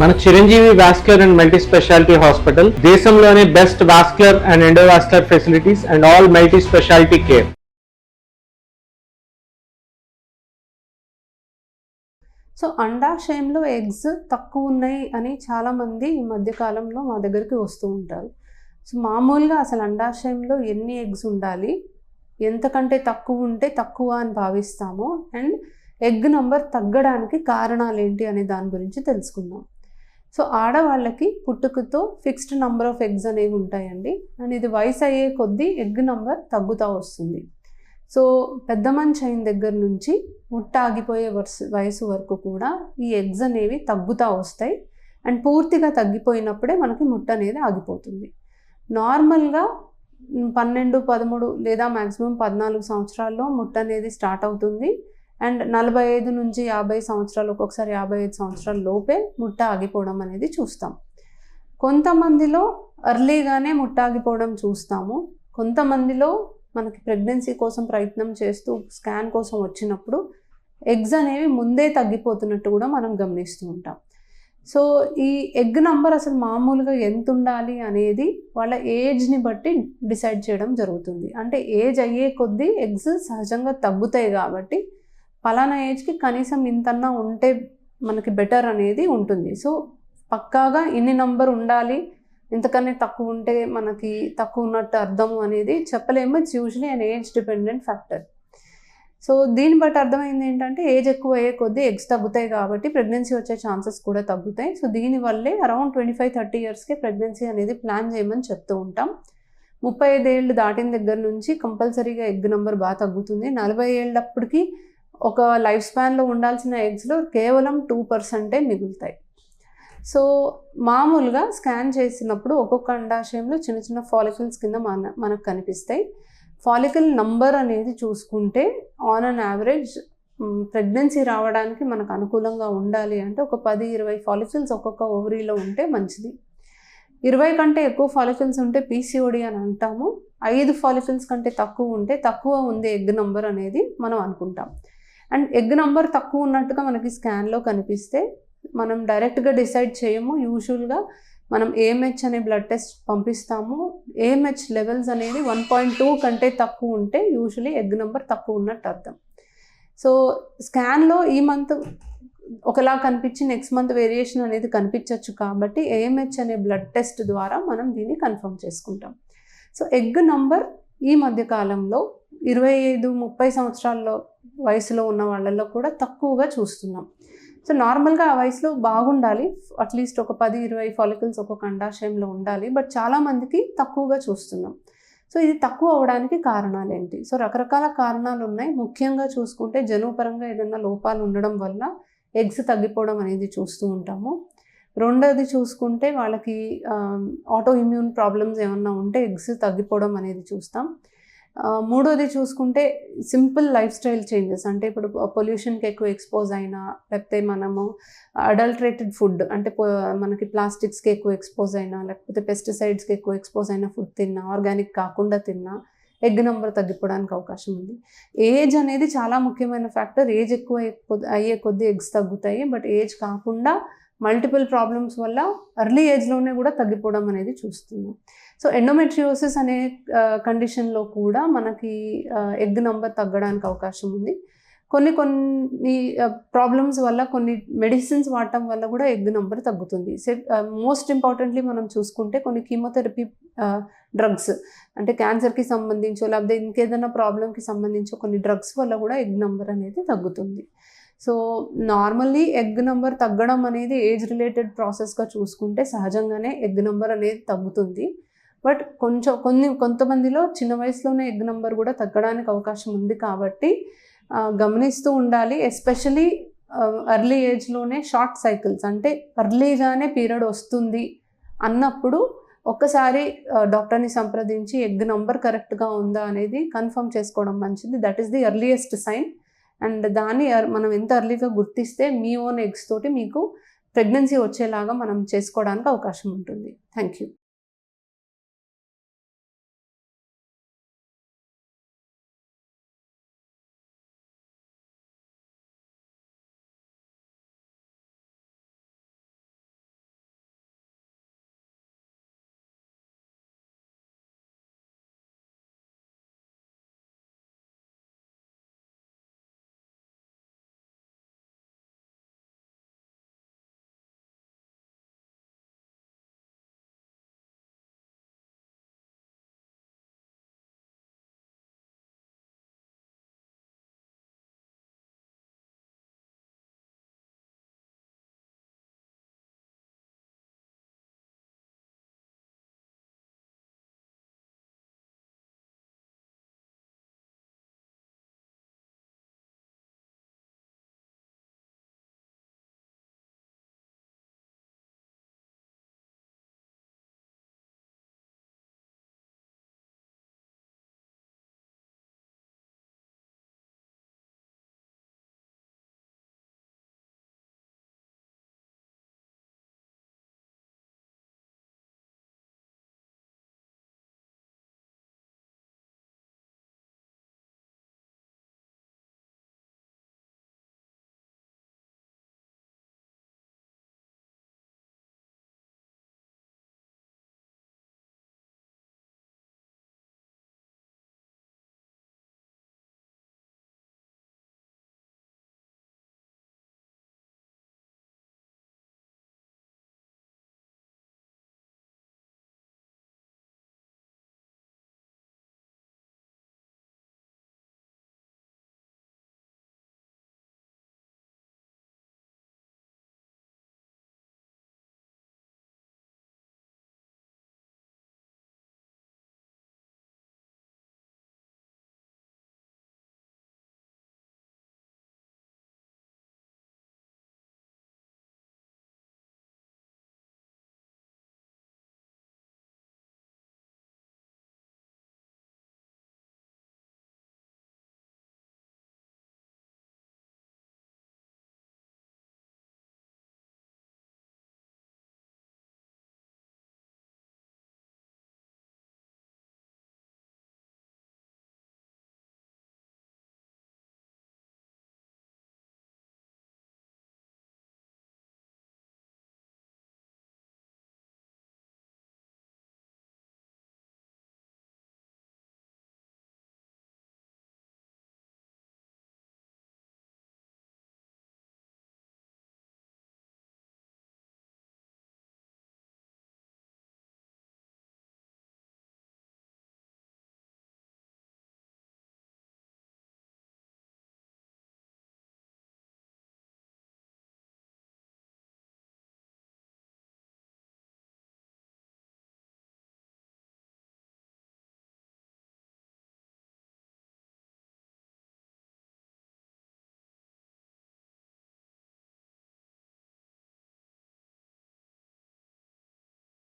మన Chiranjeevi vascular and multi speciality hospital దేశంలోనే best vascular and endovascular facilities and all multi speciality care. So అండాశయంలో eggs తక్కువ ఉన్నాయి అని చాలామంది ఈ మధ్యకాలంలో మా దగ్గరికి వస్తూ ఉంటారు. సో మామూలుగా అసలు అండాశయంలో ఎన్ని ఎగ్స్ ఉండాలి, ఎంతకంటే తక్కువ ఉంటే తక్కువ అని భావిస్తాము, అండ్ ఎగ్ నంబర్ తగ్గడానికి కారణాలు ఏంటి అనే దాని గురించి తెలుసుకుందాం. సో ఆడవాళ్ళకి పుట్టుకతో ఫిక్స్డ్ నంబర్ ఆఫ్ ఎగ్స్ అనేవి ఉంటాయండి, అండ్ ఇది వయసు అయ్యే కొద్దీ ఎగ్ నంబర్ తగ్గుతూ వస్తుంది. సో పెద్ద మనిషి అయిన దగ్గర నుంచి ముట్ట ఆగిపోయే వయసు వరకు కూడా ఈ ఎగ్స్ అనేవి తగ్గుతూ వస్తాయి, అండ్ పూర్తిగా తగ్గిపోయినప్పుడే మనకి ముట్ట అనేది ఆగిపోతుంది. నార్మల్గా 12, 13 లేదా మ్యాక్సిమం 14 సంవత్సరాల్లో ముట్ట అనేది స్టార్ట్ అవుతుంది, అండ్ 45 నుంచి 50 సంవత్సరాలు, ఒక్కొక్కసారి 55 సంవత్సరాల లోపే ముట్ట ఆగిపోవడం అనేది చూస్తాం. కొంతమందిలో ఎర్లీగానే ముట్ట ఆగిపోవడం చూస్తాము. కొంతమందిలో మనకి ప్రెగ్నెన్సీ కోసం ప్రయత్నం చేస్తూ స్కాన్ కోసం వచ్చినప్పుడు ఎగ్స్ అనేవి ముందే తగ్గిపోతున్నట్టు కూడా మనం గమనిస్తూ ఉంటాం. సో ఈ ఎగ్ నంబర్ అసలు మామూలుగా ఎంత ఉండాలి అనేది వాళ్ళ ఏజ్ని బట్టి డిసైడ్ చేయడం జరుగుతుంది. అంటే ఏజ్ అయ్యే కొద్దీ ఎగ్స్ సహజంగా తగ్గుతాయి కాబట్టి పలానా ఏజ్కి కనీసం ఇంతన్నా ఉంటే మనకి బెటర్ అనేది ఉంటుంది. సో పక్కాగా ఇన్ని నంబర్ ఉండాలి, ఇంతకన్నా తక్కువ ఉంటే మనకి తక్కువ ఉన్నట్టు అర్థము అనేది చెప్పలేము. It's usually an age dependent factor. So దీన్ని బట్టి అర్థమైంది ఏంటంటే ఏజ్ ఎక్కువ అయ్యే కొద్దీ ఎగ్స్ తగ్గుతాయి కాబట్టి ప్రెగ్నెన్సీ వచ్చే ఛాన్సెస్ కూడా తగ్గుతాయి. సో దీనివల్లే అరౌండ్ 25-30 ఇయర్స్కే ప్రెగ్నెన్సీ అనేది ప్లాన్ చేయమని చెప్తూ ఉంటాం. 35 ఏళ్ళు దాటిన దగ్గర నుంచి కంపల్సరీగా ఎగ్ నెంబర్ బాగా తగ్గుతుంది. 40 ఏళ్ళప్పటికి ఒక లైఫ్ స్పాన్లో ఉండాల్సిన ఎగ్స్లో కేవలం 2% మిగులుతాయి. సో మామూలుగా స్కాన్ చేసినప్పుడు ఒక్కొక్క అండాశయంలో చిన్న చిన్న ఫాలికల్స్ కింద మనకు కనిపిస్తాయి. ఫాలికల్ నంబర్ అనేది చూసుకుంటే ఆన్ అన్ యావరేజ్ ప్రెగ్నెన్సీ రావడానికి మనకు అనుకూలంగా ఉండాలి అంటే ఒక 10-20 ఫాలికల్స్ ఒక్కొక్క ఓవరీలో ఉంటే మంచిది. 20 కంటే ఎక్కువ ఫాలికల్స్ ఉంటే పీసీఓడి అని అంటాము. 5 ఫాలికల్స్ కంటే తక్కువ ఉంటే తక్కువ ఉంది ఎగ్ నంబర్ అనేది మనం అనుకుంటాం. అండ్ ఎగ్ నంబర్ తక్కువ ఉన్నట్టుగా మనకి స్కాన్లో కనిపిస్తే మనం డైరెక్ట్గా డిసైడ్ చేయము. యూజువల్గా మనం ఏఎంహెచ్ అనే బ్లడ్ టెస్ట్ పంపిస్తాము. ఏఎంహెచ్ లెవెల్స్ అనేది 1.2 కంటే తక్కువ ఉంటే యూజువలీ ఎగ్ నెంబర్ తక్కువ ఉన్నట్టు అర్థం. సో స్కాన్లో ఈ మంత్ ఒకలా కనిపించి నెక్స్ట్ మంత్ వేరియేషన్ అనేది కనిపించవచ్చు కాబట్టి ఏఎంహెచ్ అనే బ్లడ్ టెస్ట్ ద్వారా మనం దీన్ని కన్ఫర్మ్ చేసుకుంటాం. సో ఎగ్ నంబర్ ఈ మధ్యకాలంలో 25-30 సంవత్సరాల్లో వయసులో ఉన్న వాళ్ళల్లో కూడా తక్కువగా చూస్తున్నాం. సో నార్మల్గా ఆ వయసులో బాగుండాలి, అట్లీస్ట్ ఒక 10-20 ఫాలికల్స్ ఒక్కొక్క అండాశయంలో ఉండాలి, బట్ చాలామందికి తక్కువగా చూస్తున్నాం. సో ఇది తక్కువ అవ్వడానికి కారణాలు ఏంటి? సో రకరకాల కారణాలు ఉన్నాయి. ముఖ్యంగా చూసుకుంటే జన్యుపరంగా ఏదైనా లోపాలు ఉండడం వల్ల ఎగ్స్ తగ్గిపోవడం అనేది చూస్తూ ఉంటాము. రెండోది చూసుకుంటే వాళ్ళకి ఆటో ఇమ్యూన్ ప్రాబ్లమ్స్ ఏమన్నా ఉంటే ఎగ్స్ తగ్గిపోవడం అనేది చూస్తాం. మూడోది చూసుకుంటే సింపుల్ లైఫ్ స్టైల్ చేంజెస్, అంటే ఇప్పుడు పొల్యూషన్కి ఎక్కువ ఎక్స్పోజ్ అయినా, లేకపోతే మనము అడల్టరేటెడ్ ఫుడ్ అంటే మనకి ప్లాస్టిక్స్కి ఎక్కువ ఎక్స్పోజ్ అయినా, లేకపోతే పెస్టిసైడ్స్కి ఎక్కువ ఎక్స్పోజ్ అయిన ఫుడ్ తిన్నా, ఆర్గానిక్ కాకుండా తిన్నా ఎగ్ నెంబర్ తగ్గిపోవడానికి అవకాశం ఉంది. ఏజ్ అనేది చాలా ముఖ్యమైన ఫ్యాక్టర్. ఏజ్ ఎక్కువ అయ్యే కొద్దీ ఎగ్స్ తగ్గుతాయి, బట్ ఏజ్ కాకుండా మల్టిపుల్ ప్రాబ్లమ్స్ వల్ల ఎర్లీ ఏజ్లోనే కూడా తగ్గిపోవడం అనేది చూస్తున్నాం. సో ఎండోమెట్రియోసిస్ అనే కండిషన్లో కూడా మనకి ఎగ్ నంబర్ తగ్గడానికి అవకాశం ఉంది. కొన్ని ప్రాబ్లమ్స్ వల్ల, కొన్ని మెడిసిన్స్ వాడటం వల్ల కూడా ఎగ్ నంబర్ తగ్గుతుంది. మోస్ట్ ఇంపార్టెంట్లీ మనం చూసుకుంటే కొన్ని కీమోథెరపీ డ్రగ్స్, అంటే క్యాన్సర్కి సంబంధించో లేకపోతే ఇంకేదైనా ప్రాబ్లంకి సంబంధించో కొన్ని డ్రగ్స్ వల్ల కూడా ఎగ్ నంబర్ అనేది తగ్గుతుంది. సో నార్మల్లీ ఎగ్ నెంబర్ తగ్గడం అనేది ఏజ్ రిలేటెడ్ ప్రాసెస్గా చూసుకుంటే సహజంగానే ఎగ్ నెంబర్ అనేది తగ్గుతుంది. బట్ కొంతమందిలో చిన్న వయసులోనే ఎగ్ నెంబర్ కూడా తగ్గడానికి అవకాశం ఉంది కాబట్టి గమనిస్తూ ఉండాలి. ఎస్పెషలీ ఎర్లీ ఏజ్లోనే షార్ట్ సైకిల్స్, అంటే ఎర్లీగానే పీరియడ్ వస్తుంది అన్నప్పుడు ఒక్కసారి డాక్టర్ని సంప్రదించి ఎగ్ నెంబర్ కరెక్ట్గా ఉందా అనేది కన్ఫర్మ్ చేసుకోవడం మంచిది. That is the earliest sign. And దాన్ని మనం ఎంత ఎర్లీగా గుర్తిస్తే మీ ఓన్ ఎగ్స్ తోటి మీకు ప్రెగ్నెన్సీ వచ్చేలాగా మనం చేసుకోవడానికి అవకాశం ఉంటుంది. Thank you.